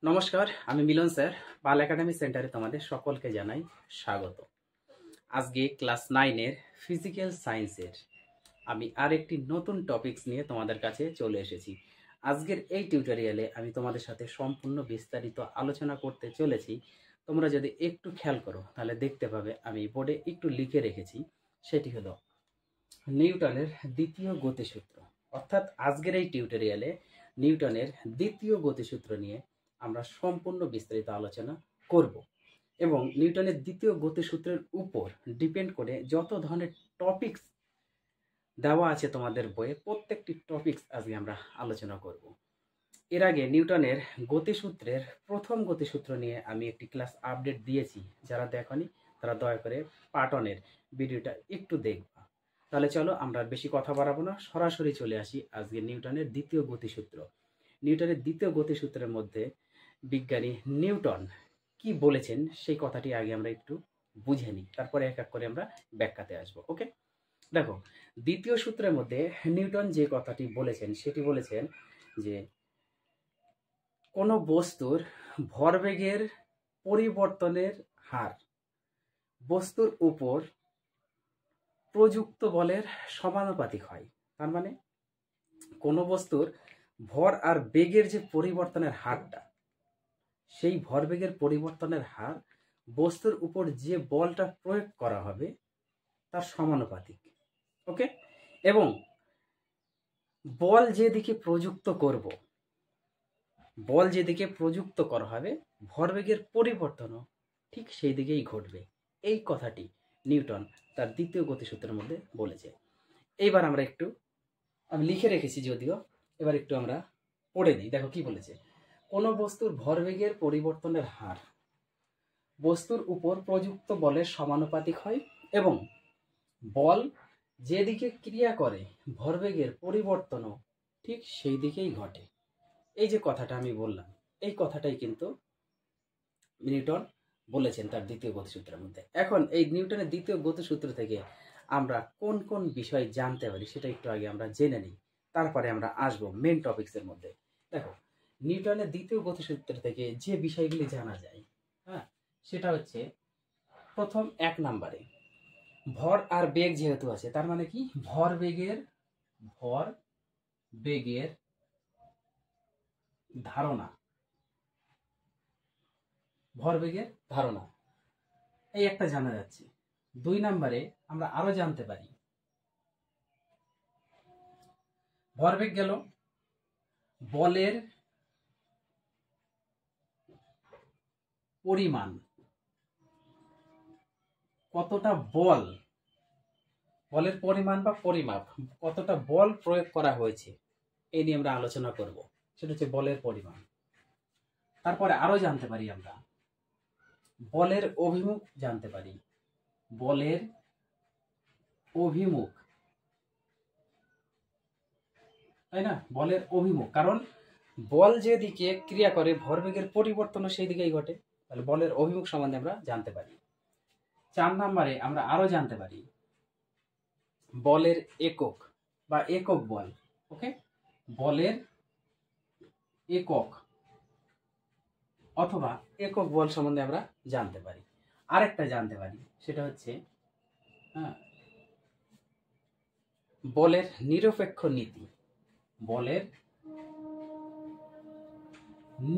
নমস্কার, আমি মিলন স্যার। পাল একাডেমি সেন্টারে তোমাদের সকলকে জানাই স্বাগত। আজকে ক্লাস 9-এর ফিজিক্যাল সায়েন্সের আমি আরেকটি নতুন টপিকস নিয়ে তোমাদের কাছে চলে এসেছি। আজকের এই টিউটোরিয়ালে আমি তোমাদের সাথে সম্পূর্ণ বিস্তারিত আলোচনা করতে চলেছি। তোমরা যদি একটু খেয়াল করো তাহলে দেখতে পাবে আমি বোর্ডে একটু লিখে রেখেছি। সেটি হলো নিউটনের দ্বিতীয় গতিসূত্র। অর্থাৎ আজকের এই টিউটোরিয়ালে নিউটনের দ্বিতীয় গতিসূত্র নিয়ে আমরা সম্পূর্ণ বিস্তারিত আলোচনা করব এবং নিউটনের দ্বিতীয় গতিসূত্রের উপর ডিপেন্ড করে যত ধরনের টপিকস দেওয়া আছে তোমাদের বইয়ে প্রত্যেকটি টপিকস আজকে আমরা আলোচনা করব। এর আগে নিউটনের গতিসূত্রের প্রথম গতিসূত্র নিয়ে আমি একটি ক্লাস আপডেট দিয়েছি। যারা দেখনি তারা দয়া করে পার্ট 1-এর ভিডিওটা একটু দেখবা। তাহলে চলো আমরা বেশি কথা বাড়াবো না, সরাসরি চলে আসি আজকে নিউটনের দ্বিতীয় গতিসূত্র। নিউটনের দ্বিতীয় গতিসূত্রের মধ্যে বিজ্ঞানী নিউটন কি বলেছেন সেই কথাটি আগে আমরা একটু বুঝে নিই, তারপরে এক এক করে আমরা ব্যাখ্যাতে আসবো। ওকে, দেখো দ্বিতীয় সূত্রের মধ্যে নিউটন যে কথাটি বলেছেন সেটি বলেছেন যে কোনো বস্তুর ভরবেগের পরিবর্তনের হার বস্তুর উপর প্রযুক্ত বলের সমানুপাতিক হয়। তার মানে কোনো বস্তুর ভর আর বেগের যে পরিবর্তনের হারটা, সেই ভরবেগের পরিবর্তনের হার বস্তুর উপর যে বলটা প্রয়োগ করা হবে তার সমানুপাতিক। ওকে, এবং বল যেদিকে প্রযুক্ত করব, বল যেদিকে প্রযুক্ত করা হবে ভরবেগের পরিবর্তনও ঠিক সেই দিকেই ঘটবে। এই কথাটি নিউটন তার দ্বিতীয় গতিসূত্রের মধ্যে বলেছে। এইবার আমরা একটু, আমি লিখে রেখেছি যদিও, এবার একটু আমরা পড়ে নিই। দেখো কি বলেছে, কোনো বস্তুর ভরবেগের পরিবর্তনের হার বস্তুর উপর প্রযুক্ত বলের সমানুপাতিক হয় এবং বল যেদিকে ক্রিয়া করে ভরবেগের পরিবর্তনও ঠিক সেই দিকেই ঘটে। এই যে কথাটা আমি বললাম, এই কথাটাই কিন্তু নিউটন বলেছেন তার দ্বিতীয় গতিসূত্রের মধ্যে। এখন এই নিউটনের দ্বিতীয় গতিসূত্র থেকে আমরা কোন কোন বিষয় জানতে পারি সেটা একটু আগে আমরা জেনে নিই, তারপরে আমরা আসবো মেন টপিক্সের মধ্যে। দেখো নিউটনের দ্বিতীয় গতিসূত্র থেকে যে বিষয়গুলি জানা যায়, হ্যাঁ, সেটা হচ্ছে প্রথম 1 নম্বরে ভর আর বেগ যেহেতু আছে, তার মানে কি ভর বেগের ধারণা, ভরবেগের ধারণা এই একটা জানা যাচ্ছে। 2 নম্বরে আমরা আরো জানতে পারি ভরবেগ গেল, বলের পরিমাণ, কতটা বল, বলের পরিমাণ বা পরিমাপ, কতটা বল প্রয়োগ করা হয়েছে এই নিয়ে আমরা আলোচনা করব। সেটা হচ্ছে বলের পরিমাণ। তারপরে আরো জানতে পারি আমরা বলের অভিমুখ জানতে পারি, বলের অভিমুখ, তাই না, বলের অভিমুখ, কারণ বল যেদিকে ক্রিয়া করে ভরবেগের পরিবর্তনও সেই দিকেই ঘটে। তাহলে বলের অভিমুখ সম্বন্ধে আমরা জানতে পারি। 4 নম্বরে আমরা আরো জানতে পারি বলের একক বা একক বল। ওকে, বলের একক অথবা একক বল সম্বন্ধে আমরা জানতে পারি। আরেকটা জানতে পারি সেটা হচ্ছে বলের নিরপেক্ষ নীতি, বলের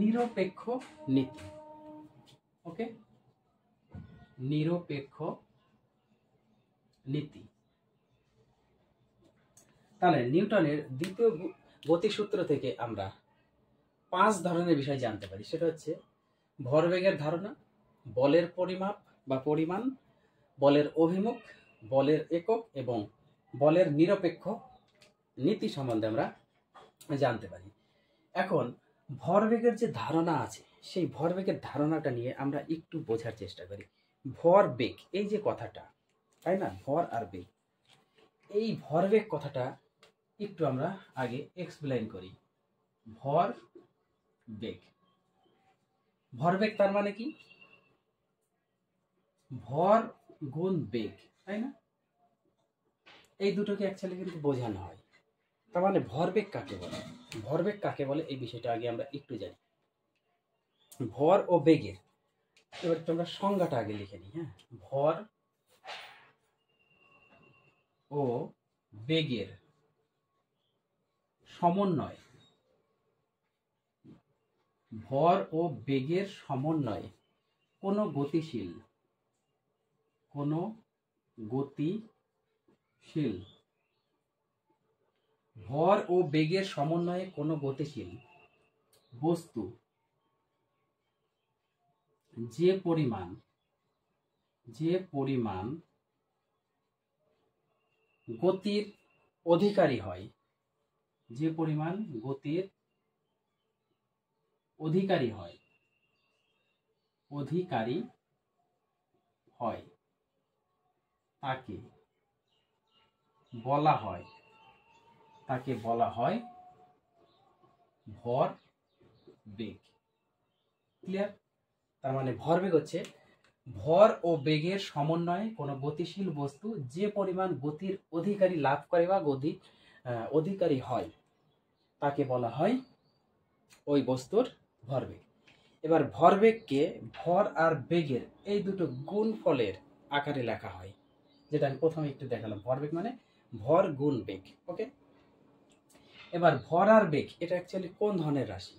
নিরপেক্ষ নীতি। ওকে, নিরপেক্ষ নীতি। তাহলে নিউটনের দ্বিতীয় গতিসূত্র থেকে আমরা 5 ধরনের বিষয় জানতে পারি। সেটা হচ্ছে ভরবেগের ধারণা, বলের পরিমাপ বা পরিমাণ, বলের অভিমুখ, বলের একক এবং বলের নিরপেক্ষ নীতি সম্বন্ধে আমরা জানতে পারি। এখন ভরবেগের যে ধারণা আছে সেই ভরবেগের ধারণাটা নিয়ে আমরা একটু বোঝার চেষ্টা করি। ভরবেগ, এই যে কথাটা, তাই না, ভর আর বেগ, এই ভরবেগ কথাটা একটু আমরা আগে এক্সপ্লেইন করি। ভরবেগ, ভরবেগ তার মানে কি, ভর গুণ বেগ, তাই না, এই দুটোকে অ্যাকচুয়ালি কিন্তু বোঝানো হয়। তার মানে ভরবেগ কাকে বলে, ভরবেগ কাকে বলে এই বিষয়টা আগে আমরা একটু জানি। ভর ও বেগের, এবার তোমরা সংজ্ঞাটা আগে লিখে নিই। হ্যাঁ, ভর ও বেগের সমন্বয়, ভর ও বেগের সমন্বয়ে কোনো গতিশীল ভর ও বেগের সমন্বয়ে কোনো গতিশীল বস্তু যে পরিমাণ গতির অধিকারী হয়, তাকে বলা হয় ভর বেগ। ক্লিয়ার? তার মানে ভরবেগ হচ্ছে ভর ও বেগের সমন্বয়ে কোনো গতিশীল বস্তু যে পরিমাণ গতির অধিকারী লাভ করে বা অধিকারী হয় তাকে বলা হয় ওই বস্তুর ভরবেগ। এবার ভরবেগকে ভর আর বেগের এই দুটো গুণফলের আকারে লেখা হয়, যেটা আমি প্রথমে একটু দেখালাম। ভরবেগ মানে ভর গুণ বেগ। ওকে, এবার ভর আর বেগ এটা অ্যাকচুয়ালি কোন ধরনের রাশি?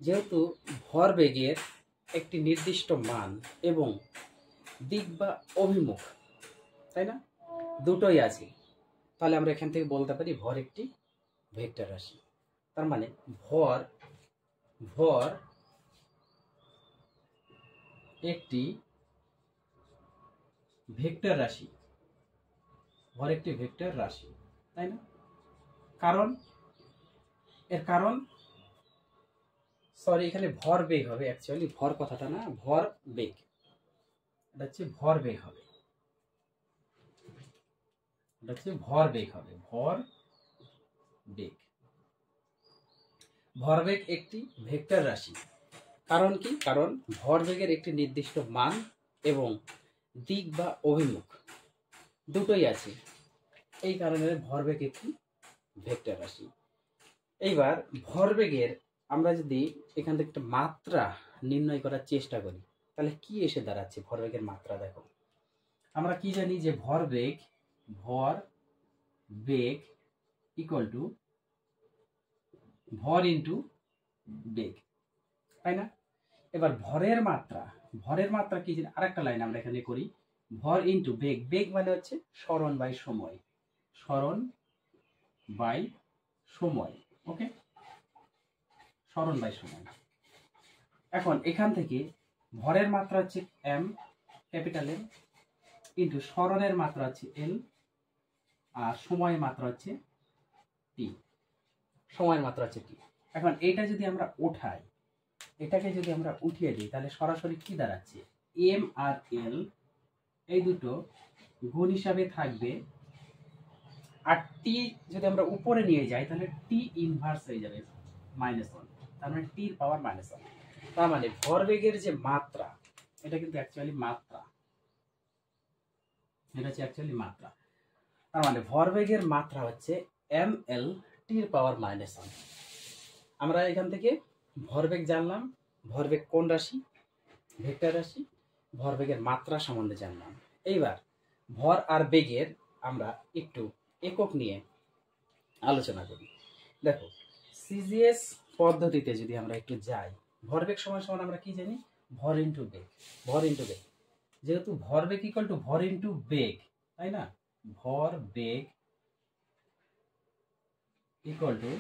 যেহেতু ভরবেগের একটি নির্দিষ্ট মান এবং দিক বা অভিমুখ, তাই না, দুটোই আছে, তাহলে আমরা এখান থেকে বলতে পারি ভর একটি ভেক্টর রাশি। তার মানে ভর একটি ভেক্টর রাশি, তাই না? কারণ সরি, এখানে ভর বেগ হবে, অ্যাকচুয়ালি ভর কথাটা না, ভর বেগ, এটা হচ্ছে ভর বেগ হবে, ভরবেগ একটি ভেক্টর রাশি। কারণ কি? কারণ ভরবেগের একটি নির্দিষ্ট মান এবং দিক বা অভিমুখ দুটোই আছে, এই কারণে ভরবেগ একটি ভেক্টর রাশি। এইবার ভরবেগের আমরা যদি এখান থেকে একটা মাত্রা নির্ণয় করার চেষ্টা করি, তাহলে কি এসে দাঁড়াচ্ছে ভরবেগের মাত্রা? দেখো, আমরা কি জানি যে ভর বেগ ইকুয়াল টু ভর ইন্টু বেগ, তাই না? এবার ভরের মাত্রা কি জানি, আরেকটা লাইন আমরা এখানে করি, ভর ইন্টু বেগ। বেগ মানে হচ্ছে সরণ বাই সময়, ওকে, সরণ বাই সময়। এখন এখান থেকে ভরের মাত্রা হচ্ছে এম, ক্যাপিটাল এম, ইন্টু সরণের মাত্রা হচ্ছে এল, আর সময়ের মাত্রা হচ্ছে টি। এখন এটা যদি আমরা উঠাই, এটাকে যদি আমরা উঠিয়ে দিই, তাহলে সরাসরি কি দাঁড়াচ্ছে? এম আর এল এই দুটো গুণ হিসাবে থাকবে, আর টি যদি আমরা উপরে নিয়ে যাই তাহলে টি ইনভার্স হয়ে যাবে -1, তার মানে টির পাওয়ার -1। তার মানে ভরবেগের যে মাত্রা, এটা কিন্তু অ্যাকচুয়ালি মাত্রা, তার মানে ভরবেগের মাত্রা হচ্ছে এম এল টির পাওয়ার -1। আমরা এখান থেকে ভরবেগ জানলাম, ভরবেগ কোন রাশি? ভেক্টর রাশি। ভরবেগের মাত্রা সম্বন্ধে জানলাম। এইবার ভর আর বেগের আমরা একটু একক নিয়ে আলোচনা করি। দেখো, সিজিএস পদ্ধতিতে যদি আমরা একটু যাই, ভরবেগ সমান সমান আমরা কি জানি? ভর ইন্টু বেগ। যেহেতু ভরবেগ ইকুয়াল টু ভর ইন্টু বেগ, তাই না? ভর বেগ ইকুয়াল টু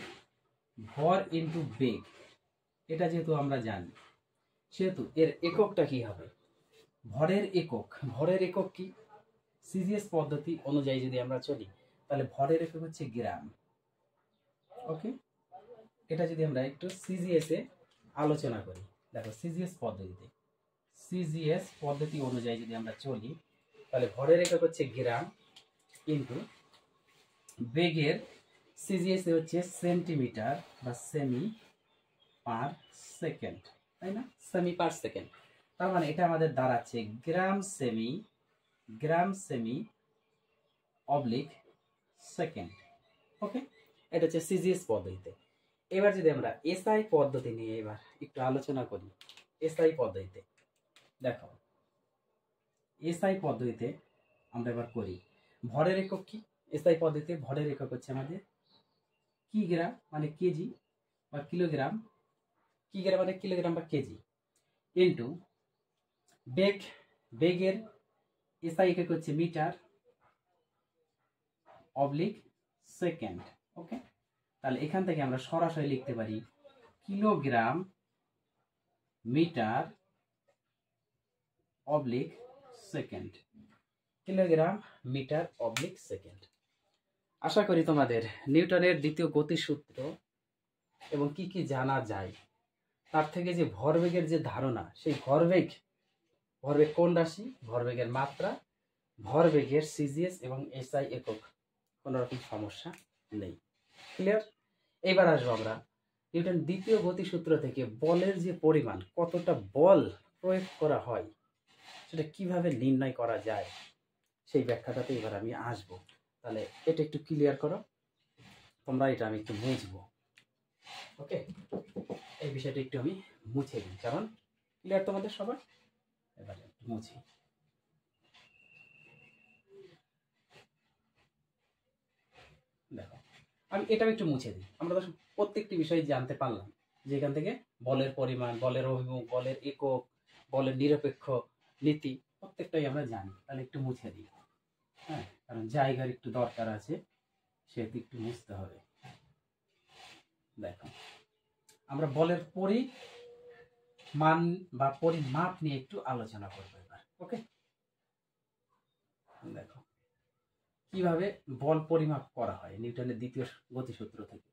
ভর ইন্টু বেগ, এটা যেহেতু আমরা জানি, সেহেতু এর এককটা কি হবে? ভরের একক কি? সিজিএস পদ্ধতি অনুযায়ী যদি আমরা চলি, তাহলে ভরের একক হচ্ছে গ্রাম। ওকে, এটা যদি আমরা একটু সিজিএস এ আলোচনা করি, দেখো সিজিএস পদ্ধতি অনুযায়ী যদি আমরা চলি, তাহলে ভরের একক হচ্ছে গ্রাম, কিন্তু বেগের সিজিএস এ হচ্ছে সেন্টিমিটার বা সেমি পার সেকেন্ড, তাই না? Semi per second. তার মানে এটা আমাদের দাঁড়াচ্ছে গ্রাম সেমি অবলিক সেকেন্ড। ওকে, এটা হচ্ছে সিজিএস পদ্ধতিতে। এবার যদি আমরা এসআই পদ্ধতি নিয়ে এবার একটু আলোচনা করি। এসআই পদ্ধতিতে দেখো, এসআই পদ্ধতিতে আমরা এবার করি ভরের একক কি? এসআই পদ্ধতিতে ভরের একক হচ্ছে আমাদের কিগ্রাম মানে কেজি বা কিলোগ্রাম, কিগ্রাম মানে কিলোগ্রাম বা কেজি, ইন্টু বেগ, বেগের এসআই একক হচ্ছে মিটার অবলিক সেকেন্ড। ওকে, তাহলে এখান থেকে আমরা সরাসরি লিখতে পারি kilogram metre oblique second, kilogram metre oblique second. আশা করি তোমাদের নিউটনের দ্বিতীয় গতিসূত্র এবং কি কি জানা যায় তার থেকে যে ভরবেগের যে ধারণা, সেই ভরবেগ কোন রাশি, ভরবেগের মাত্রা, ভরবেগের সিজিএস এবং এসআই একক, কোনো রকম সমস্যা নেই। ক্লিয়ার? এবার আসবো আমরা নিউটন দ্বিতীয় গতিসূত্র থেকে বলের যে পরিমাণ, কতটা বল প্রয়োগ করা হয় সেটা কিভাবে নির্ণয় করা যায় সেই ব্যাখ্যাটাতে এবার আমি আসবো। তাহলে এটা একটু ক্লিয়ার করো তোমরা, এটা আমি একটু বুঝবো। ওকে, এই বিষয়টা একটু আমি মুছে দিই, কারণ ক্লিয়ার তোমাদের সবার। এবারে একটু মুছি। দেখো, আমি এটাও একটু মুছে দিই। আমরা তো প্রত্যেকটি বিষয় জানতে পারলাম যে এখান থেকে বলের পরিমাণ, বলের অভিমুখ, বলের একক, বলের নিরপেক্ষ নীতি প্রত্যেকটাই আমরা জানি। তাহলে একটু মুছে দিই, হ্যাঁ, কারণ জায়গার একটু দরকার আছে, সেহেতু একটু মুছতে হবে। দেখো, আমরা বলের পরিমাণ বা পরিমাপ নিয়ে একটু আলোচনা করবো এবার। ওকে, দেখো কিভাবে বল পরিমাপ করা হয় নিউটনের দ্বিতীয় গতিসূত্র থেকে।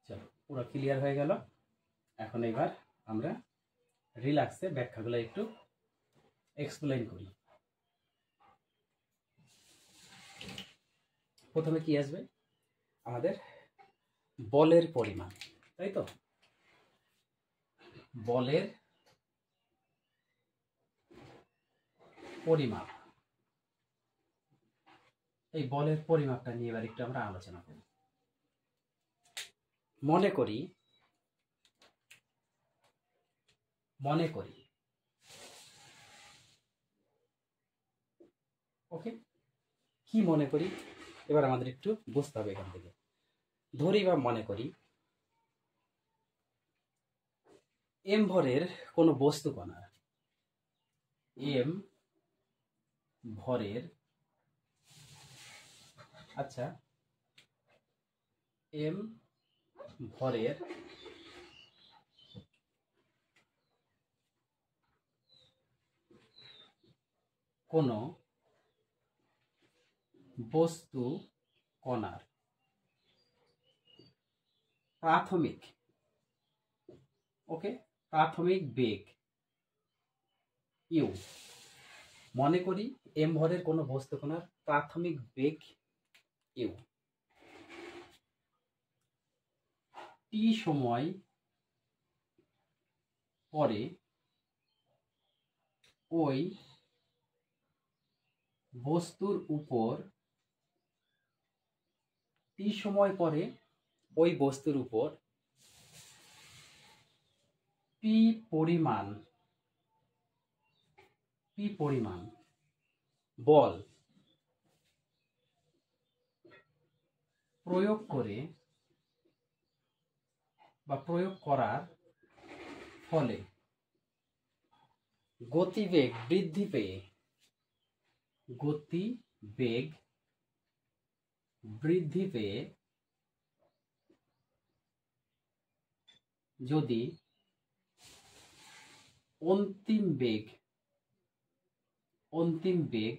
চলো, পুরো ক্লিয়ার হয়ে গেল। এখন এবার আমরা রিল্যাক্সে ব্যাখ্যাগুলো একটু এক্সপ্লেইন করি। প্রথমে কি আসবে? আমাদের বলের পরিমাণ, তাই তো? বলের পরিমাপ, এই বলের পরিমাপটা নিয়ে এবার একটু আমরা আলোচনা করি। মনে করি ওকে, কি মনে করি এবার আমাদের একটু বুঝতে হবে। এখান থেকে ধরি বা মনে করি এম ভরের কোনো বস্তু কণা, এম ভরের, আচ্ছা, এম ভরের কোনো বস্তু কণার প্রাথমিক, ওকে, প্রাথমিক বেগ ইউ। মনে করি এম ভরের কোনো বস্তু কণার প্রাথমিক বেগ ইউ, টি সময় পরে ওই বস্তুর উপর, টি সময় পরে ওই বস্তুর উপর পি পরিমাণ বল প্রয়োগ করে বা প্রয়োগ করার ফলে গতিবেগ বৃদ্ধি পেয়ে যদি অন্তিম বেগ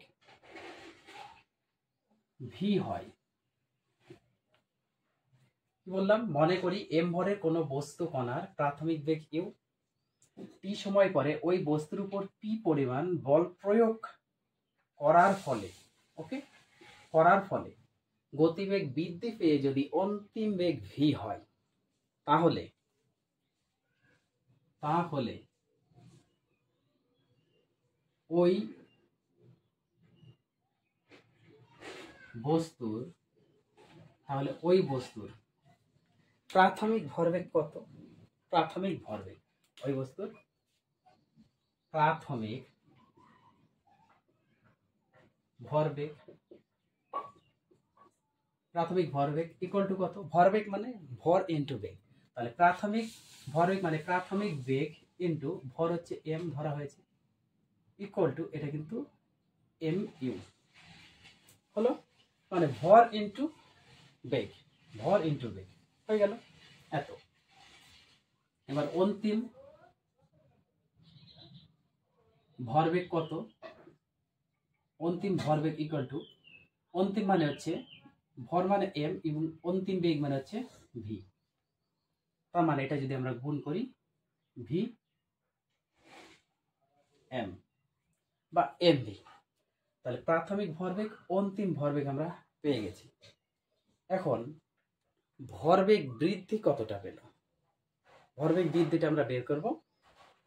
ভি হয়। কি বললাম? মনে করি এম ভরের কোনো বস্তু কণার প্রাথমিক বেগ ইউ, টি সময় পরে ওই বস্তুর উপর পি পরিমাণ বল প্রয়োগ করার ফলে, ওকে, করার ফলে গতিবেগ বৃদ্ধি পেয়ে যদি অন্তিম বেগ ভি হয়, তাহলে তাহলে ওই বস্তুর প্রাথমিক ভরবেগ কত? প্রাথমিক ভরবেগ, ওই বস্তুর প্রাথমিক ভরবেগ ইকুয়াল টু কত? ভরবেগ মানে ভর ইন্টু বেগ। তাহলে প্রাথমিক ভরবেগ মানে প্রাথমিক বেগ ইন্টু ভর হচ্ছে এম ধরা হয়েছে, ইকুয়াল টু এটা কিন্তু এম ইউ হলো, মানে ভর ইন্টু বেগ হয়ে গেল এত। এবার অন্তিম ভরবেগ কত? অন্তিম ভরবেগ ইকুয়াল টু, অন্তিম মানে হচ্ছে ভর মানে এম এবং অন্তিম বেগ মানে হচ্ছে ভি। তার মানে এটা যদি আমরা গুণ করি ভি এম বা এম ভি, তাহলে প্রাথমিক ভরবেগ অন্তিম ভরবেগ আমরা পেয়ে গেছি। এখন ভরবেগ বৃদ্ধি কতটা পেল? ভরবেগ বৃদ্ধিটা আমরা বের করব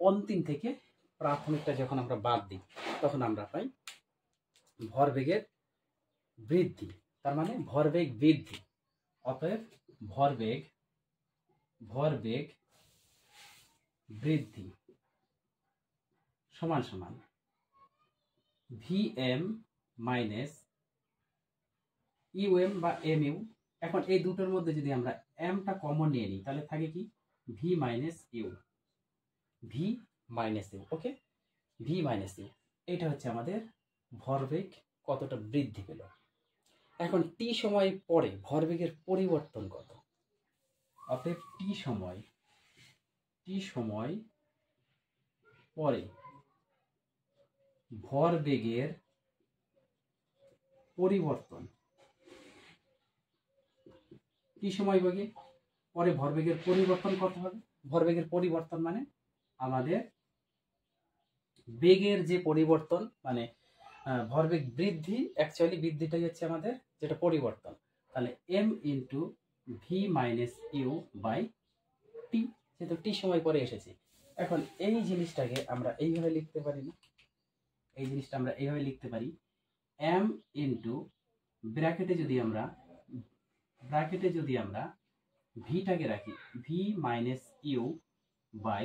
অন্তিম থেকে প্রাথমিকটা যখন আমরা বাদ দিই তখন আমরা পাই ভরবেগের বৃদ্ধি, তার মানে ভরবেগ বৃদ্ধি। অতএব ভরবেগ বৃদ্ধি সমান সমান ভিএম মাইনাস ইউএম বা এম ইউ। এখন এই দুটোর মধ্যে যদি আমরা এমটা কমন নিয়ে নিই তাহলে থাকে কি V minus U, okay, V minus U. এটা হচ্ছে আমাদের ভরবেগ কতটা বৃদ্ধি পেল। এখন টি সময় পরে ভরবেগের পরিবর্তন কত? অতএব টি সময় পরে ভরবেগের পরিবর্তন, টি সময় পরে ভরবেগের পরিবর্তন কত হবে? ভরবেগের পরিবর্তন মানে আমাদের বেগের যে পরিবর্তন, মানে ভরবেগ বৃদ্ধি, অ্যাকচুয়ালি বৃদ্ধিটাই হচ্ছে আমাদের যেটা পরিবর্তন। তাহলে M into V minus U by T, যেহেতু টি সময় পরে এসেছে। এখন এই জিনিসটাকে আমরা এইভাবে লিখতে পারি না? এই জিনিসটা আমরা এইভাবে লিখতে পারি এম ইন্টু ব্র্যাকেটে যদি আমরা ভিটাকে রাখি ভি মাইনাস ইউ বাই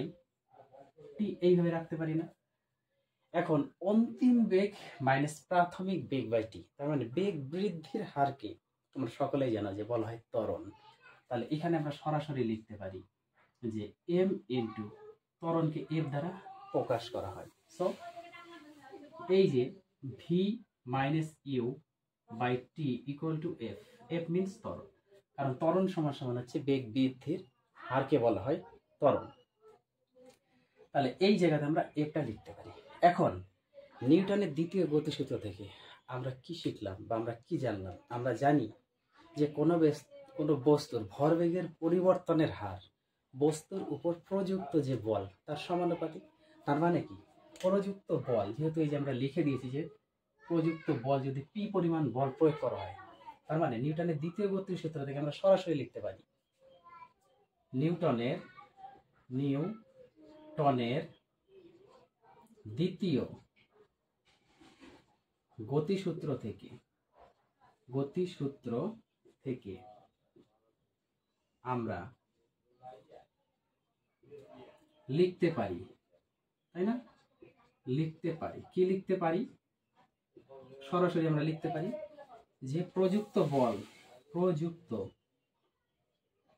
টি, এইভাবে রাখতে পারি না? এখন অন্তিম বেগ মাইনাস প্রাথমিক বেগ বাই টি, তার মানে বেগ বৃদ্ধির হারকে তোমরা সকলেই জানো যে বলা হয় ত্বরণ। তাহলে এখানে আমরা সরাসরি লিখতে পারি যে এম ইন্টু ত্বরণকে এফ দ্বারা প্রকাশ করা হয়। সো এই যে V minus U by T equal to F, F means ত্বরণ, কারণ ত্বরণ সমান সমান হচ্ছে বেগ বৃদ্ধির হারকে বলা হয় ত্বরণ। তাহলে এই জায়গাতে আমরা এফটা লিখতে পারি। এখন নিউটনের দ্বিতীয় গতিসূত্র থেকে আমরা কি শিখলাম বা আমরা কি জানলাম? আমরা জানি যে কোনো বস্তুর ভরবেগের পরিবর্তনের হার বস্তুর উপর প্রযুক্ত যে বল তার সমানুপাতিক। তার মানে কি প্রযুক্ত বল, যেহেতু এই যে আমরা লিখে দিয়েছি যে প্রযুক্ত বল যদি পি পরিমাণ বল প্রয়োগ করা হয়, তার মানে নিউটনের দ্বিতীয় গতিসূত্র থেকে আমরা সরাসরি লিখতে পারি নিউটনের দ্বিতীয় গতিসূত্র থেকে আমরা লিখতে পারি, তাই না? কি লিখতে পারি? সরাসরি আমরা লিখতে পারি যে প্রযুক্ত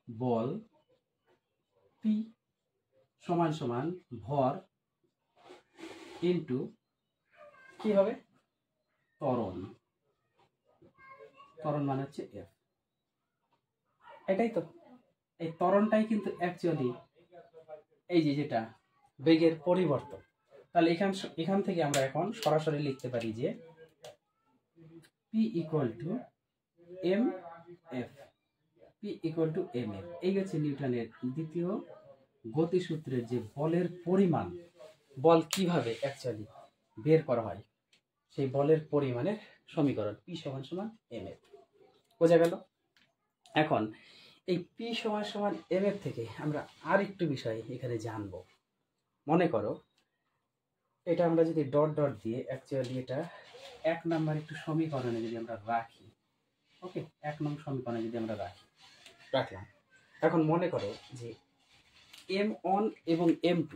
বল পি সমান সমান ভর ইন্টু কি হবে? ত্বরণ মানে হচ্ছে এফ। এটাই তো, এই ত্বরণটাই কিন্তু অ্যাকচুয়ালি এই যে যেটা বেগের পরিবর্তন। তাহলে এখান থেকে আমরা এখন সরাসরি লিখতে পারি যে P equal to M F, এই হচ্ছে নিউটনের দ্বিতীয় গতিসূত্রের যে বলের পরিমাণ, বল কিভাবে অ্যাকচুয়ালি বের করা হয়, সেই বলের পরিমাণের সমীকরণ পি সমান সমান এম এফ। বোঝা গেল? এখন এই পি সমান সমান এম এফ থেকে আমরা আরেকটু বিষয় এখানে জানবো, মনে করো এটা আমরা যদি ডট ডট দিয়ে অ্যাকচুয়ালি এটা 1 নাম্বার একটু সমীকরণে যদি আমরা রাখি, ওকে, 1 নং সমীকরণে যদি আমরা রাখলাম, এখন মনে করো যে M1 এবং M2,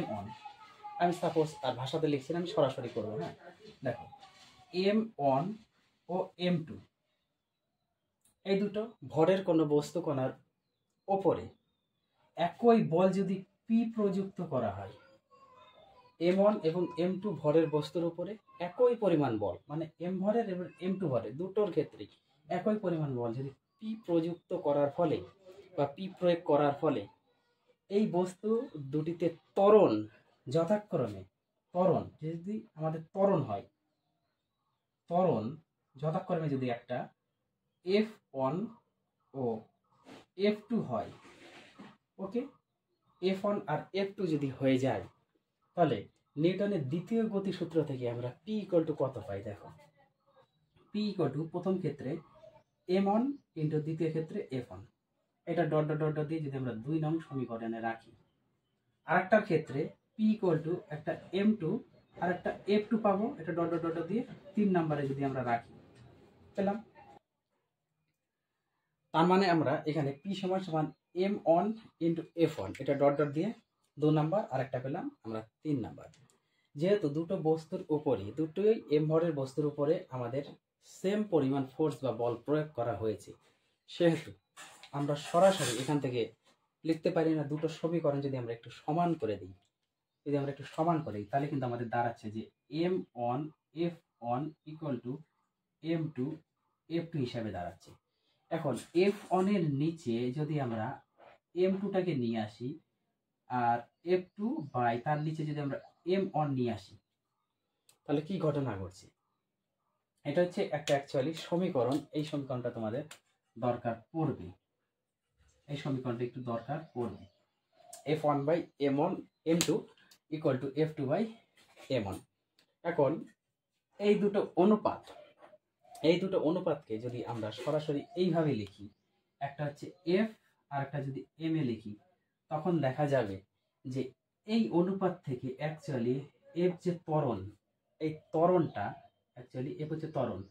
M1 আমি সাপোজ তার ভাষাতে লিখছি না, আমি সরাসরি করবো। হ্যাঁ, দেখো M1 ও M2 এই দুটো ভরের কোনো বস্তু কণার ওপরে একই বল যদি P প্রযুক্ত করা হয়, M1 এবং M2 ভরের বস্তুর উপরে একই পরিমাণ বল, মানে M ভরের এবং M2 ভরের দুটোর ক্ষেত্রে একই পরিমাণ বল যদি P প্রযুক্ত করার ফলে বা P প্রয়োগ করার ফলে এই বস্তু দুটিতে ত্বরণ যথাক্রমে, ত্বরণ যদি আমাদের ত্বরণ হয়, ত্বরণ যথাক্রমে যদি একটা F1 ও F2 হয়, ওকে, F1 আর F2 যদি হয়ে যায়, তাহলে নিউটনের দ্বিতীয় গতিসূত্র থেকে আমরা P ইকুয়াল টু কত পাই? দেখো P ইকুয়াল টু প্রথম ক্ষেত্রে M1 ইন্টু দ্বিতীয় ক্ষেত্রে F1, এটা ডট ডট ডট দিয়ে যদি আমরা 2 নং সমীকরণে রাখি, আরেকটার ক্ষেত্রে P ইকুয়াল টু একটা M2 আর একটা F2 পাবো, এটা ডট ডট ডট দিয়ে 3 নম্বরে যদি আমরা রাখি, পেলাম। তার মানে আমরা এখানে P সমান সমান M1 ইন্টু F1, এটা ডট ডট দিয়ে 2 নাম্বার, আর একটা পেলাম আমরা 3 নাম্বার। যেহেতু দুটো বস্তুর উপরই, দুটোই M ভরের বস্তুর উপরে আমাদের সেম পরিমাণ ফোর্স বা বল প্রয়োগ করা হয়েছে, সেহেতু আমরা সরাসরি এখান থেকে লিখতে পারি না। দুটো সমীকরণ যদি আমরা একটু সমান করে দিই, তাহলে কিন্তু আমাদের দাঁড়াচ্ছে যে M1 F1 equal to M2 F2 হিসাবে দাঁড়াচ্ছে। এখন F1 এর নিচে যদি আমরা M2টাকে নিয়ে আসি আর F2 বাই তার নিচে যদি আমরা M1 নিয়ে আসি, তাহলে কি ঘটনা ঘটছে? এটা হচ্ছে একটা অ্যাকচুয়ালি সমীকরণ, এই সমীকরণটা তোমাদের দরকার পড়বে, এই সমীকরণটা একটু দরকার পড়বে। F1 by M1 M2 equal to F2 by M1। এখন এই দুটো অনুপাতকে যদি আমরা সরাসরি এইভাবে লিখি, একটা হচ্ছে F আর একটা যদি M এ লিখি, তখন দেখা যাবে যে এই অনুপাত থেকে অ্যাকচুয়ালি F যে ত্বরণ, এই ত্বরণটা অ্যাকচুয়ালি F হচ্ছে ত্বরণ,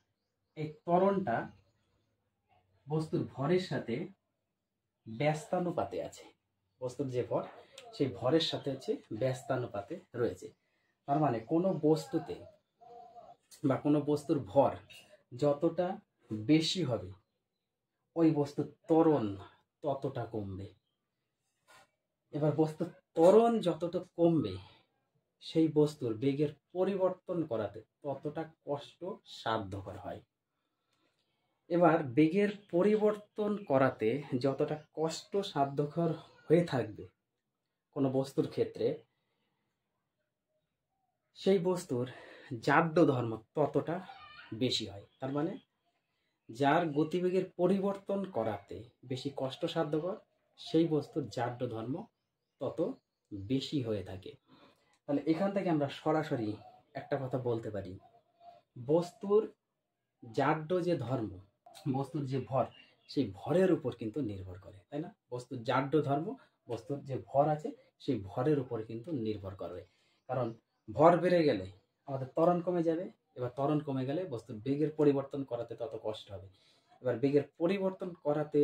এই ত্বরণটা বস্তুর ভরের সাথে ব্যস্তানুপাতে আছে। বস্তুর যে ভর, সেই ভরের সাথে হচ্ছে ব্যস্তানুপাতে রয়েছে। তার মানে কোনো বস্তুতে বা কোনো বস্তুর ভর যতটা বেশি হবে, ওই বস্তুর ত্বরণ ততটা কমবে। এবার বস্তুর ত্বরণ যতটা কমবে, সেই বস্তুর বেগের পরিবর্তন করাতে ততটা কষ্ট সাধ্যকর হয়। এবার বেগের পরিবর্তন করাতে যতটা কষ্ট সাধ্যকর হয়ে থাকবে কোনো বস্তুর ক্ষেত্রে, সেই বস্তুর জাড্য ধর্ম ততটা বেশি হয়। তার মানে যার গতিবেগের পরিবর্তন করাতে বেশি কষ্ট সাধ্যকর, সেই বস্তুর জাড্য ধর্ম তত বেশি হয়ে থাকে। তাহলে এখান থেকে আমরা সরাসরি একটা কথা বলতে পারি, বস্তুর জাড্য যে ধর্ম, বস্তুর যে ভর, সেই ভরের উপর কিন্তু নির্ভর করে, তাই না? বস্তুর জাড্য ধর্ম, বস্তুর যে ভর আছে সেই ভরের উপর কিন্তু নির্ভর করবে। কারণ ভর বেড়ে গেলে আমাদের ত্বরণ কমে যাবে, এবার ত্বরণ কমে গেলে বস্তুর বেগের পরিবর্তন করাতে তত কষ্ট হবে। এবার বেগের পরিবর্তন করাতে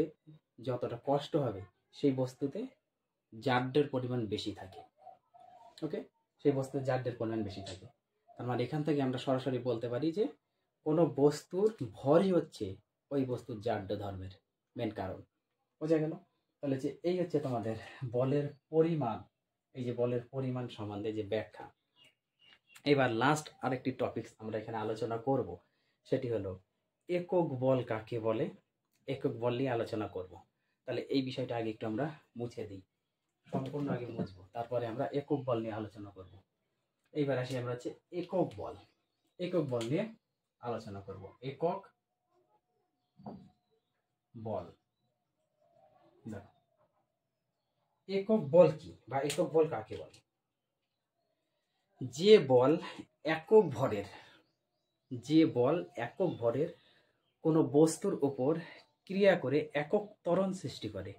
যতটা কষ্ট হবে, সেই বস্তুতে জাড্যের পরিমাণ বেশি থাকে, ওকে, সেই বস্তুর জাড্যের পরিমাণ বেশি থাকে। তার মানে এখান থেকে আমরা সরাসরি বলতে পারি যে কোনো বস্তুর ভরই হচ্ছে ওই বস্তুর জাড্য ধর্মের মেন কারণ। বোঝা গেল? তাহলে যে এই হচ্ছে তোমাদের বলের পরিমাণ, এই যে বলের পরিমাণ সম্বন্ধে যে ব্যাখ্যা। এবার লাস্ট আরেকটি টপিকস আমরা এখানে আলোচনা করব, সেটি হলো একক বল কাকে বলে। একক বল নিয়ে আলোচনা করব। তাহলে এই বিষয়টা আগে একটু আমরা মুছে দিই, সম্পূর্ণ আগে মুছবো, তারপরে আমরা একক বল নিয়ে আলোচনা করব। এইবার আসি আমরা হচ্ছে একক বল। একক বল নিয়ে আলোচনা করব। একক বল, দেখো একক বল কি বা একক বল কাকে বলে? যে বল একক ভরের কোনো বস্তুর উপর ক্রিয়া করে একক ত্বরণ সৃষ্টি করে,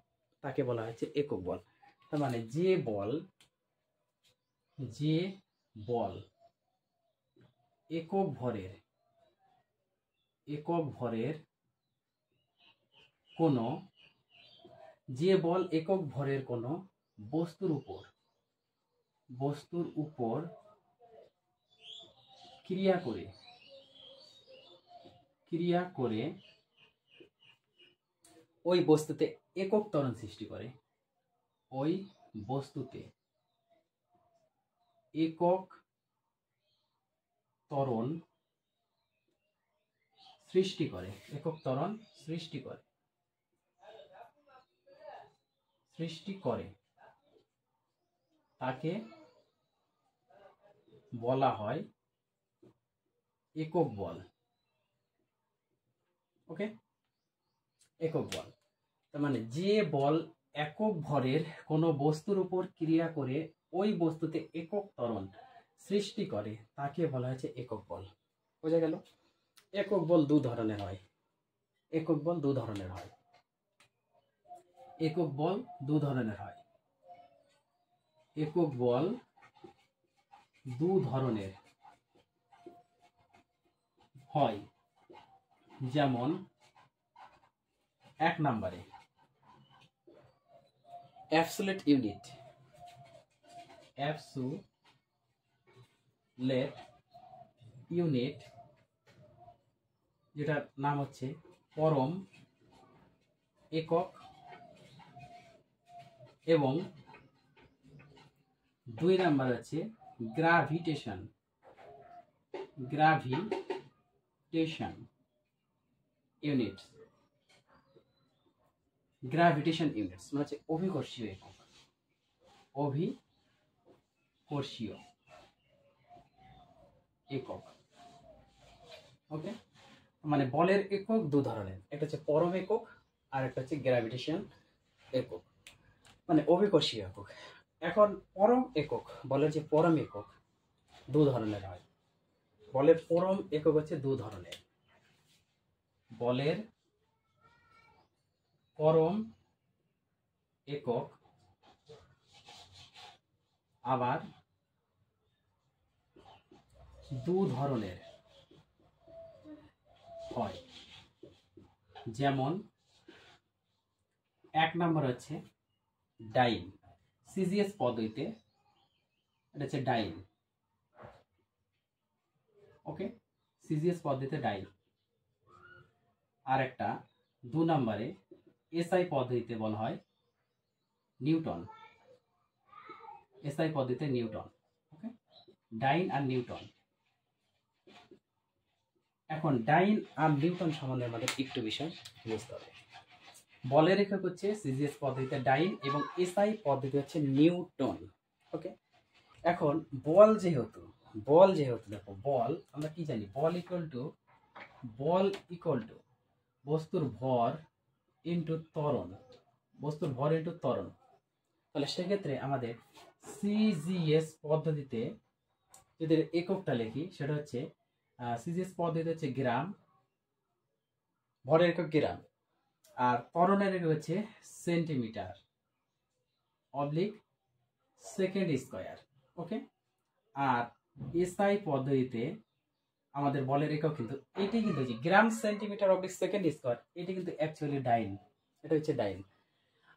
তাকে বলা হচ্ছে একক বল। তার মানে যে বল যে বল একক ভরের কোনো বস্তুর উপর ক্রিয়া করে ওই বস্তুতে একক ত্বরণ সৃষ্টি করে, ওই বস্তুতে একক ত্বরণ সৃষ্টি করে তাকে বলা হয় একক বল। ওকে, একক বল তার মানে যে বল একক ভরের কোনো বস্তুর উপর ক্রিয়া করে ওই বস্তুতে একক ত্বরণ সৃষ্টি করে তাকে বলা হচ্ছে একক বল। বোঝা গেল? একক বল দু ধরনের হয়। একক বল দু ধরনের হয়। একক বল দু ধরনের হয়। যেমন এক নম্বরে অ্যাবসোলিউট ইউনিট যেটার নাম হচ্ছে পরম একক, এবং দুই নাম্বার আছে গ্রাভিটেশন ইউনিট। গ্রাভিটেশন ইউনিটস মানে হচ্ছে অভিকর্ষীয় একক। ওকে, মানে বলের একক দু ধরনের, একটা হচ্ছে পরম একক আর একটা হচ্ছে গ্র্যাভিটেশন একক, মানে অভিকর্ষীয় একক। এখন পরম একক, বলের যে পরম একক দু ধরনের হয়। বলের পরম একক হচ্ছে দু ধরনের। বলের পরম একক আবার দু ধরনের হয়। যেমন এক নম্বর হচ্ছে ডাইন, সিজিএস পদ্ধতিতে এটা হচ্ছে ডাইন। ওকে, সিজিএস পদ্ধতিতে ডাইন। আর একটা দু নম্বরে এসআই পদ্ধতিতে বলা হয় নিউটন। এসআই পদ্ধতিতে নিউটন। ওকে, ডাইন আর নিউটন। এখন ডাইন আর নিউটন সম্বন্ধে আমাদের একটু বিষয় বুঝতে হবে। বলের একক হচ্ছে সিজিএস পদ্ধতিতে ডাইন এবং এসআই পদ্ধতি হচ্ছে নিউটন। ওকে, এখন বল যেহেতু দেখো, বল আমরা কি জানি, বল ইকুয়াল টু বস্তুর ভর ইনটু ত্বরণ, তাহলে সেক্ষেত্রে আমাদের সিজিএস পদ্ধতিতে যদি এককটা লিখি সেটা হচ্ছে সিজিএস পদ্ধতি হচ্ছে গ্রাম, ভরের একক গ্রাম, আর ত্বরণের একক হচ্ছে সেন্টিমিটার অবলিক সেকেন্ড স্কয়ার। ওকে, আর এসআই পদ্ধতিতে আমাদের বলের একক কিন্তু এটি কিন্তু গ্রাম সেন্টিমিটার অবলিক সেকেন্ড স্কয়ার, এটি কিন্তু অ্যাকচুয়ালি ডাইন, এটা হচ্ছে ডাইন।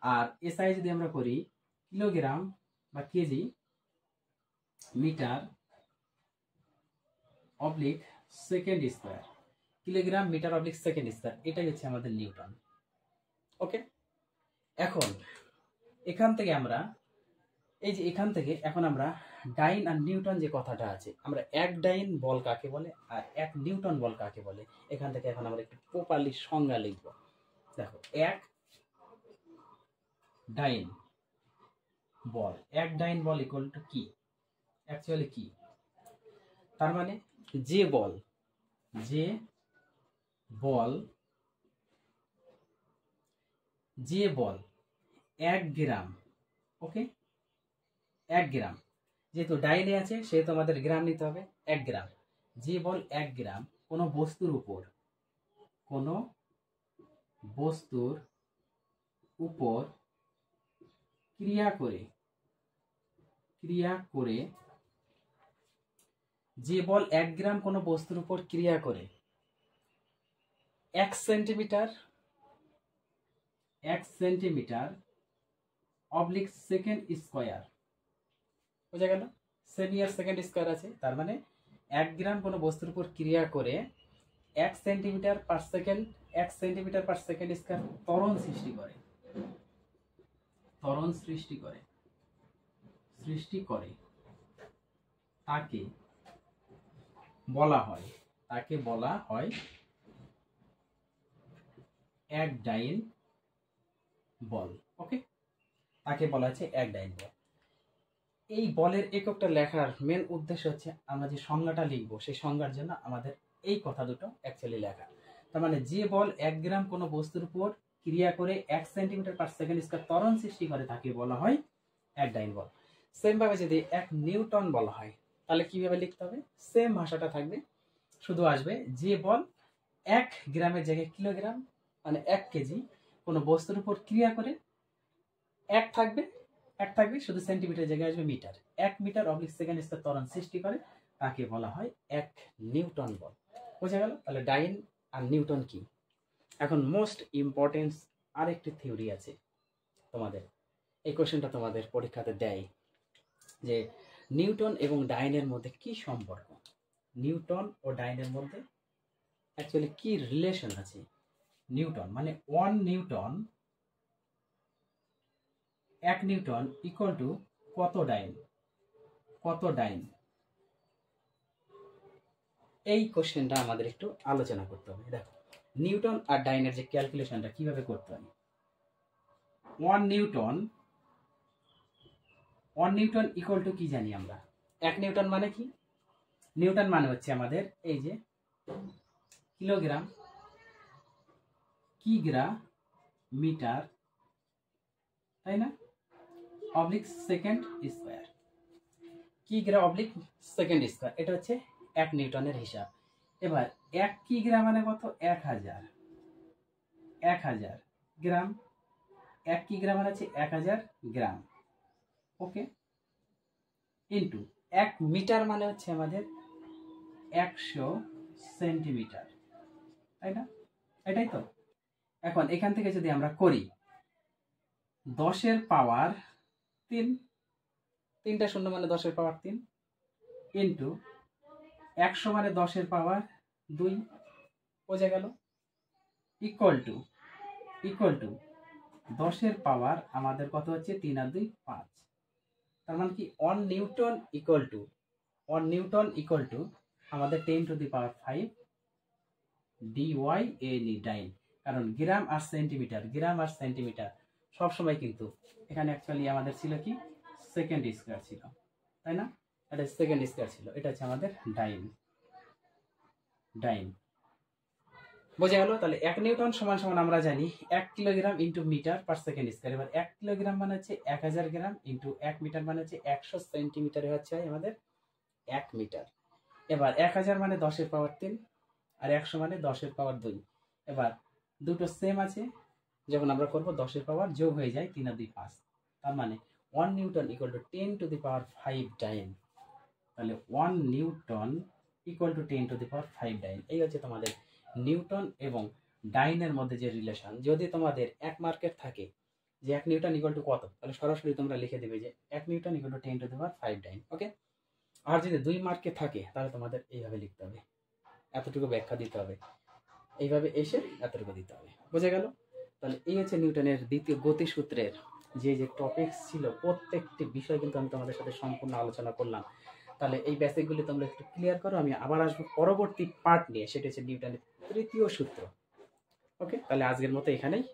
আর এসআই যদি আমরা করি কিলোগ্রাম বা KG metre oblique second square, kilogram metre oblique second square, এটাই হচ্ছে আমাদের নিউটন। ওকে, এখন এখান থেকে এখন আমরা ডাইন আর নিউটন যে কথাটা আছে, আমরা এক ডাইন বল কাকে বলে আর এক নিউটন বল কাকে বলে, এখান থেকে এখন আমরা একটু প্রপারলি সংজ্ঞা লিখব। দেখো, এক ডাইন বল ইকুয়াল টু কি, অ্যাকচুয়ালি কি, তার মানে যে বল 1 গ্রাম, ওকে 1 গ্রাম, যেহেতু ডাইনে আছে সেহেতু আমাদের গ্রাম নিতে হবে। 1 গ্রাম, যে বল 1 গ্রাম কোনো বস্তুর উপর ক্রিয়া করে যে বল 1 গ্রাম কোনো বস্তুর উপর ক্রিয়া করে 1 সেন্টিমিটার অবলিক সেকেন্ড স্কোয়ার, বোঝা গেল? সেমিয়ার সেকেন্ড স্কোয়ার আছে, তার মানে 1 গ্রাম কোনো বস্তুর উপর ক্রিয়া করে 1 সেন্টিমিটার পার সেকেন্ড স্কোয়ার ত্বরণ সৃষ্টি করে তাকে বলা হয় এক ডাইন বল। ওকে, তাকে বলা হচ্ছে এক ডাইন বল। এই বলের এককটা লেখার মেন উদ্দেশ্য হচ্ছে আমরা যে সংজ্ঞাটা লিখবো সেই সংজ্ঞার জন্য আমাদের এই কথা দুটো অ্যাকচুয়ালি লেখা। তার মানে যে বল 1 গ্রাম কোনো বস্তুর উপর ক্রিয়া করে 1 সেন্টিমিটার পার সেকেন্ড স্কয়ার ত্বরণ সৃষ্টি করে তাকে বলা হয় এক ডাইন বল। সেম ভাবে যদি 1 নিউটন বলা হয় তাহলে কিভাবে লিখতে হবে? সেম ভাষাটা থাকবে, শুধু আসবে যে বল 1 গ্রামের জায়গায় কিলোগ্রাম, মানে 1 কেজি কোনো বস্তুর উপর ক্রিয়া করে 1 থাকবে শুধু সেন্টিমিটার জায়গায় আসবে metre. 1 metre oblique second square ত্বরণ সৃষ্টি করে তাকে বলা হয় 1 নিউটন বল। বোঝা গেল? তাহলে ডাইন আর নিউটন কি? এখন মোস্ট ইম্পর্টেন্স আরেকটি থিওরি আছে তোমাদের, এই কোশ্চেনটা তোমাদের পরীক্ষাতে দেয় যে নিউটন এবং ডাইনের মধ্যে কি সম্পর্ক, নিউটন ও ডাইনের মধ্যে অ্যাকচুয়ালি কি রিলেশন আছে। নিউটন মানে 1 নিউটন ইকুয়াল টু কত ডাইন, এই কোশ্চেনটা আমাদের একটু আলোচনা করতে হবে। দেখো নিউটন আর ডাইনের যে ক্যালকুলেশনটা কিভাবে করতে হয়। 1 নিউটন ইকুয়াল টু কি জানি আমরা? 1 নিউটন মানে কি? নিউটন মানে হচ্ছে আমাদের এই যে কিলোগ্রাম, কিগ্রা, মিটার, তাই না, অবলিক সেকেন্ড স্কয়ার, কিগ্রা অবলিক সেকেন্ড স্কয়ার, এটা হচ্ছে 1 নিউটনের হিসাব। এবার 1 কিগ্রা মানে কত? 1000 গ্রাম। 1 কিগ্রা মানে হচ্ছে 1000 গ্রাম। ওকে, ইন্টু 1 মিটার মানে হচ্ছে আমাদের 100 সেন্টিমিটার, তাই না? এটাই তো। এখন এখান থেকে যদি আমরা করি 10 এর পাওয়ার 3, 3টা শূন্য মানে 10 এর পাওয়ার 3, ইন্টু 100 মানে 10 এর পাওয়ার 2, বোঝা গেল? ইকুয়াল টু 10 এর পাওয়ার আমাদের কত হচ্ছে? 3 আর 2 5। তার মানে কি 1 নিউটন ইকুয়াল টু আমাদের 10 টু দি পাওয়ার 5 DYANE ডাইন। কারণ গ্রাম আর সেন্টিমিটার সবসময় কিন্তু এখানে অ্যাকচুয়ালি আমাদের ছিল কি? সেকেন্ড স্কয়ার ছিল, তাই না? এটা সেকেন্ড স্কয়ার ছিল, এটা হচ্ছে আমাদের ডাইন। বোঝা গেল? তাহলে 1 নিউটন সমান সমান আমরা জানি 1 kilogram into metre per second square. এবার 1 কিলোগ্রাম মানে হচ্ছে 1000 গ্রাম ইন্টু 1 মিটার মানে হচ্ছে 100 সেন্টিমিটারে হচ্ছে আমাদের 1 মিটার। এবার 1000 মানে 10 এর পাওয়ার 3 আর 100 মানে 10 এর পাওয়ার 2। এবার দুটো সেম আছে, যখন আমরা করব 10 এর পাওয়ার যোগ হয়ে যায় 3 আর 2 5। তার মানে 1 newton equal to 10 to the power 5 dyne. তাহলে 1 newton equal to 10 to the power 5 dyne. এই হচ্ছে তোমাদের নিউটন এবং ডাইনের মধ্যে যে রিলেশন। যদি তোমাদের 1 মার্কের থাকে যে 1 নিউটন ইকুয়াল টু কত, তাহলে সরাসরি তোমরা লিখে দেবে যে 1 newton equal to 10 to the power 5 dyne. Okay, আর যদি 2 মার্কে থাকে তাহলে তোমাদের এইভাবে লিখতে হবে, এতটুকু ব্যাখ্যা দিতে হবে, এইভাবে এসে এতটুকু দিতে হবে। বোঝা গেল? তাহলে এই হচ্ছে নিউটনের দ্বিতীয় গতিসূত্রের যে টপিকস ছিল, প্রত্যেকটি বিষয় কিন্তু আমি তোমাদের সাথে সম্পূর্ণ আলোচনা করলাম। তাহলে এই বেসিকগুলি তোমরা একটু ক্লিয়ার করো, আমি আবার আসবো পরবর্তী পার্ট নিয়ে, সেটা হচ্ছে নিউটনের তৃতীয় সূত্র। ওকে, তাহলে আজকের মতো এখানেই